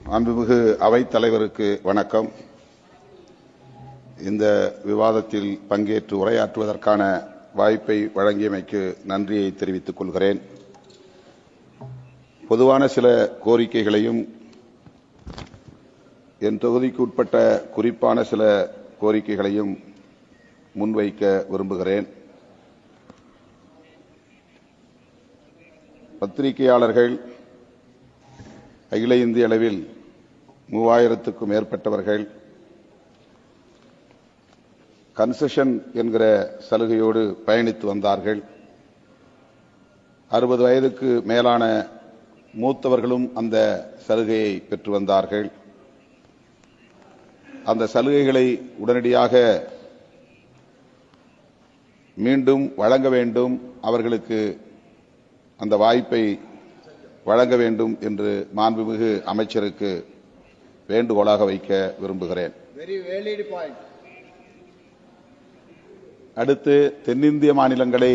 மாண்புமிகு அவைத் தலைவருக்கு வணக்கம். இந்த விவாதத்தில் பங்கேற்று உரையாற்றுவதற்கான வாய்ப்பை வழங்கியமைக்கு நன்றியை தெரிவித்துக் கொள்கிறேன். பொதுவான சில கோரிக்கைகளையும் என் தொகுதிக்கு உட்பட்ட குறிப்பான சில கோரிக்கைகளையும் முன்வைக்க விரும்புகிறேன். பத்திரிகையாளர்கள் அகில இந்திய அளவில் 3000க்கும் மேற்பட்டவர்கள் கன்செஷன் என்கிற சலுகையோடு பயணித்து வந்தார்கள். 60 வயதுக்கு மேலான மூத்தவர்களும் அந்த சலுகையை பெற்று வந்தார்கள். அந்த சலுகைகளை உடனடியாக மீண்டும் வழங்க வேண்டும், அவர்களுக்கு அந்த வாய்ப்பை வழங்க வேண்டும் என்று மாண்புமிகு அமைச்சருக்கு வேண்டுகோளாக வைக்க விரும்புகிறேன். அடுத்து, தென்னிந்திய மாநிலங்களை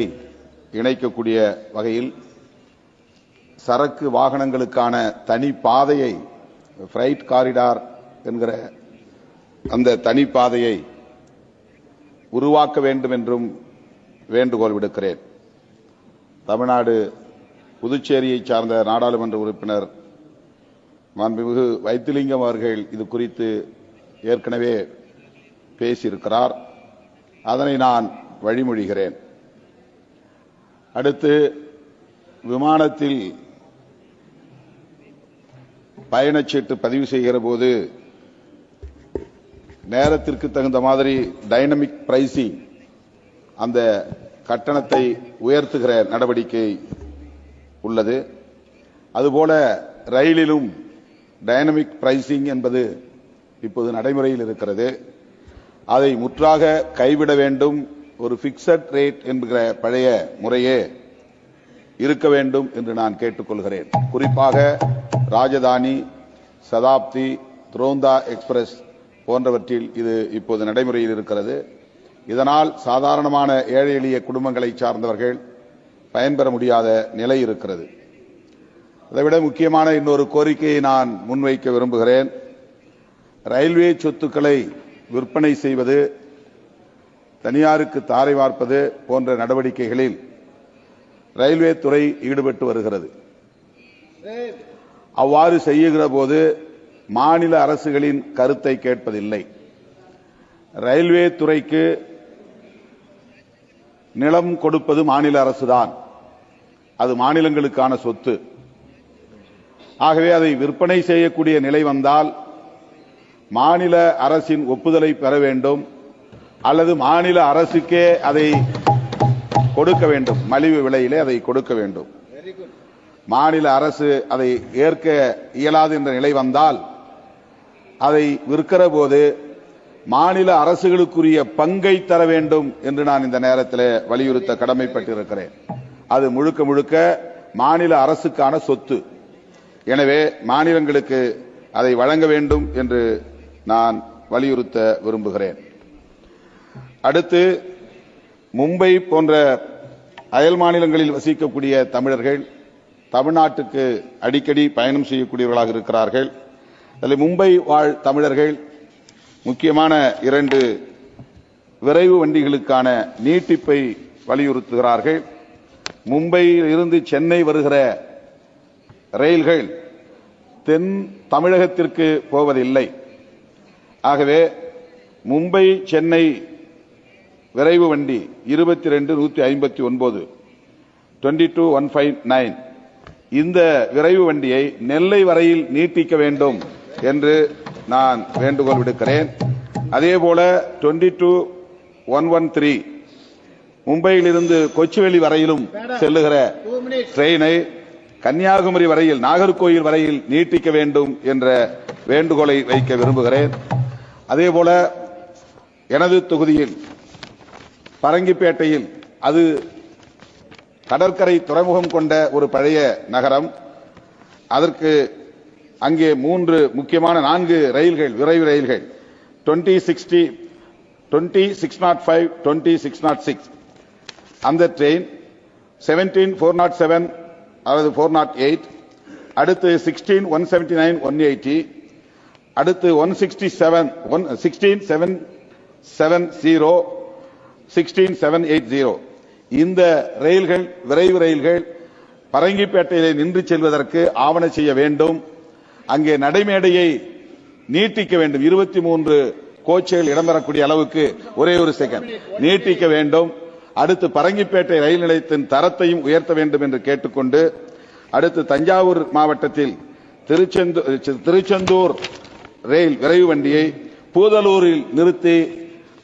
இணைக்கக்கூடிய வகையில் சரக்கு வாகனங்களுக்கான தனி பாதையை, ஃப்ரைட் காரிடார் என்கிற அந்த தனி பாதையை உருவாக்க வேண்டும் என்றும் வேண்டுகோள் விடுக்கிறேன். தமிழ்நாடு புதுச்சேரியை சார்ந்த நாடாளுமன்ற உறுப்பினர் மாண்புமிகு வைத்திலிங்கம் அவர்கள் இது குறித்து ஏற்கனவே பேசியிருக்கிறார். அதனை நான் வழிமொழிகிறேன். அடுத்து, விமானத்தில் பயணச்சீட்டு பதிவு செய்கிற போது நேரத்திற்கு தகுந்த மாதிரி டைனமிக் பிரைசிங், அந்த கட்டணத்தை உயர்த்துகிற நடவடிக்கை உள்ளது. அதுபோல ரயிலிலும் டைனமிக் பிரைசிங் என்பது இப்போது நடைமுறையில் இருக்கிறது. அதை முற்றாக கைவிட வேண்டும். ஒரு பிக்சட் ரேட் என்கிற பழைய முறையே இருக்க வேண்டும் என்று நான் கேட்டுக்கொள்கிறேன். குறிப்பாக ராஜதானி, சதாப்தி, துரோந்தா எக்ஸ்பிரஸ் போன்றவற்றில் இது இப்போது நடைமுறையில் இருக்கிறது. இதனால் சாதாரணமான ஏழை எளிய குடும்பங்களை சார்ந்தவர்கள் பயன்பெற முடியாத நிலை இருக்கிறது. அதைவிட முக்கியமான இன்னொரு கோரிக்கையை நான் முன்வைக்க விரும்புகிறேன். ரயில்வே சொத்துக்களை விற்பனை செய்வது, தனியாருக்கு தாரை வார்ப்பது போன்ற நடவடிக்கைகளில் ரயில்வே துறை ஈடுபட்டு வருகிறது. அவ்வாறு செய்யுகிற போது மாநில அரசுகளின் கருத்தை கேட்பதில்லை. ரயில்வே துறைக்கு நிலம் கொடுப்பது மாநில அரசுதான். அது மாநிலங்களுக்கான சொத்து. ஆகவே அதை விற்பனை செய்யக்கூடிய நிலை வந்தால் மாநில அரசின் ஒப்புதலை பெற வேண்டும், அல்லது மாநில அரசுக்கே அதை கொடுக்க வேண்டும், மலிவு விலையிலே அதை கொடுக்க வேண்டும். மாநில அரசு அதை ஏற்க இயலாது என்ற நிலை வந்தால் அதை விற்கிற போது மாநில அரசுகளுக்குரிய பங்கை தர வேண்டும் என்று நான் இந்த நேரத்தில் வலியுறுத்த கடமைப்பட்டிருக்கிறேன். அது முழுக்க முழுக்க மாநில அரசுக்கான சொத்து. எனவே மாநிலங்களுக்கு அதை வழங்க வேண்டும் என்று நான் வலியுறுத்த விரும்புகிறேன். அடுத்து, மும்பை போன்ற அயல் மாநிலங்களில் வசிக்கக்கூடிய தமிழர்கள் தமிழ்நாட்டுக்கு அடிக்கடி பயணம் செய்யக்கூடியவர்களாக இருக்கிறார்கள். அதில் மும்பை வாழ் தமிழர்கள் முக்கியமான 2 விரைவு வண்டிகளுக்கான நீட்டிப்பை வலியுறுத்துகிறார்கள். மும்பையில் இருந்து சென்னை வருகிற ரயில்கள் தென் தமிழகத்திற்கு போவதில்லை. ஆகவே மும்பை சென்னை விரைவு வண்டி 22-159 22-159 இந்த விரைவு வண்டியை நெல்லை வரையில் நீட்டிக்க வேண்டும் என்று நான் வேண்டுகோள் விடுக்கிறேன். அதேபோல 22-113 மும்பையிலிருந்து கொச்சுவேலி வரையிலும் செல்லுகிற ட்ரெயினை கன்னியாகுமரி வரையில், நாகர்கோயில் வரையில் நீட்டிக்க வேண்டும் என்ற வேண்டுகோளை வைக்க விரும்புகிறேன். அதேபோல எனது தொகுதியில் பரங்கிப்பேட்டையில், அது கடற்கரை துறைமுகம் கொண்ட ஒரு பழைய நகரம். அதற்கு அங்கே 3 முக்கியமான 4 ரயில்கள், விரைவு ரயில்கள் 2060, 20-605, 20-606 அந்த ட்ரெயின் 17-407 அல்லது 408, அடுத்து 16-179, 180, அடுத்து 16780 இந்த ரயில்கள் விரைவு ரயில்கள் பரங்கிப்பேட்டையிலே நின்று செல்வதற்கு ஆவண செய்ய வேண்டும். அங்கே நடைமேடையை நீட்டிக்க வேண்டும். 23 கோச்சுகள் இடம்பெறக்கூடிய அளவுக்கு ஒரே ஒரு செகண்ட் நீட்டிக்க வேண்டும். அடுத்து பரங்கிப்பேட்டை ரயில் நிலையத்தின் தரத்தையும் உயர்த்த வேண்டும் என்று கேட்டுக்கொண்டு, அடுத்து தஞ்சாவூர் மாவட்டத்தில் திருச்செந்தூர் ரயில் விரைவு வண்டியை பூதலூரில் நிறுத்தி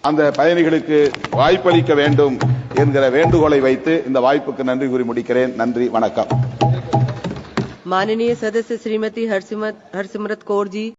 அந்த பயணிகளுக்கு வாய்ப்பளிக்க வேண்டும் என்கிற வேண்டுகோளை வைத்து இந்த வாய்ப்புக்கு நன்றி கூறி முடிக்கிறேன். நன்றி, வணக்கம். माननीय सदस्य श्रीमती हरसिमरत कौर जी।